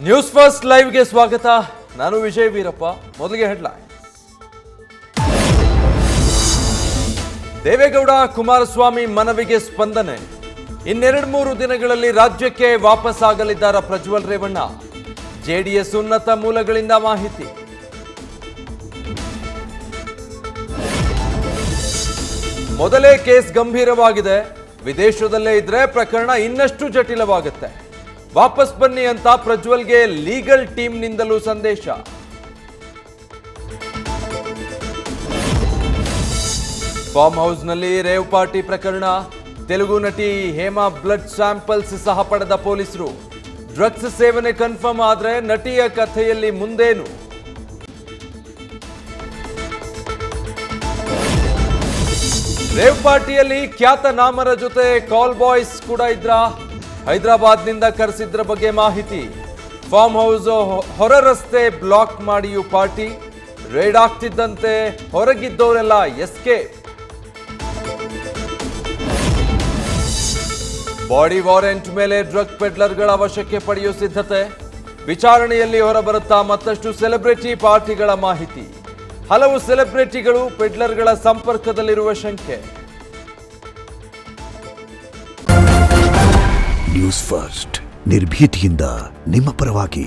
News first ಲೈವ್ಗೆ ಸ್ವಾಗತ. ನಾನು ವಿಜಯ್ ವೀರಪ್ಪ. ಮೊದಲಿಗೆ ಹೆಡ್ಲೈನ್ಸ್. ದೇವೇಗೌಡ ಕುಮಾರಸ್ವಾಮಿ ಮನವಿಗೆ ಸ್ಪಂದನೆ. ಇನ್ನೆರಡು ಮೂರು ದಿನಗಳಲ್ಲಿ ರಾಜ್ಯಕ್ಕೆ ವಾಪಸ್ ಆಗಲಿದ್ದಾರ ಪ್ರಜ್ವಲ್ ರೇವಣ್ಣ. ಜೆಡಿಎಸ್ ಉನ್ನತ ಮೂಲಗಳಿಂದ ಮಾಹಿತಿ. ಮೊದಲೇ ಕೇಸ್ ಗಂಭೀರವಾಗಿದೆ. ವಿದೇಶದಲ್ಲೇ ಇದ್ರೆ ಪ್ರಕರಣ ಇನ್ನಷ್ಟು ಜಟಿಲವಾಗುತ್ತೆ. ವಾಪಸ್ ಬನ್ನಿ ಅಂತ ಪ್ರಜ್ವಲ್ಗೆ ಲೀಗಲ್ ಟೀಮ್ನಿಂದಲೂ ಸಂದೇಶ. ಫಾರ್ಮ್ ಹೌಸ್ನಲ್ಲಿ ರೇವ್ ಪಾರ್ಟಿ ಪ್ರಕರಣ. ತೆಲುಗು ನಟಿ ಹೇಮಾ ಬ್ಲಡ್ ಸ್ಯಾಂಪಲ್ಸ್ ಸಹ ಪಡೆದ ಪೊಲೀಸರು. ಡ್ರಗ್ಸ್ ಸೇವನೆ ಕನ್ಫರ್ಮ್ ಆದ್ರೆ ನಟಿಯ ಕಥೆಯಲ್ಲಿ ಮುಂದೇನು? ರೇವ್ ಪಾರ್ಟಿಯಲ್ಲಿ ಖ್ಯಾತ ನಾಮರ ಜೊತೆ ಕಾಲ್ ಬಾಯ್ಸ್ ಕೂಡ ಇದ್ರ. ಹೈದರಾಬಾದ್ನಿಂದ ಕರೆಸಿದ್ರ ಬಗ್ಗೆ ಮಾಹಿತಿ. ಫಾರ್ಮ್ ಹೌಸ್ ಹೊರ ರಸ್ತೆ ಬ್ಲಾಕ್ ಮಾಡಿಯೂ ಪಾರ್ಟಿ. ರೇಡ್ ಆಗ್ತಿದ್ದಂತೆ ಹೊರಗಿದ್ದವರೆಲ್ಲ ಎಸ್ಕೇಪ್. ಬಾಡಿ ವಾರೆಂಟ್ ಮೇಲೆ ಡ್ರಗ್ ಪೆಡ್ಲರ್ಗಳ ವಶಕ್ಕೆ ಪಡೆಯುವ ಸಿದ್ಧತೆ. ವಿಚಾರಣೆಯಲ್ಲಿ ಹೊರಬರುತ್ತಾ ಮತ್ತಷ್ಟು ಸೆಲೆಬ್ರಿಟಿ ಪಾರ್ಟಿಗಳ ಮಾಹಿತಿ. ಹಲವು ಸೆಲೆಬ್ರಿಟಿಗಳು ಪೆಡ್ಲರ್ಗಳ ಸಂಪರ್ಕದಲ್ಲಿರುವ ಶಂಕೆ. ನ್ಯೂಸ್ ಫಸ್ಟ್ ನಿರ್ಭೀತಿಯಿಂದ ನಿಮ್ಮ ಪರವಾಗಿ.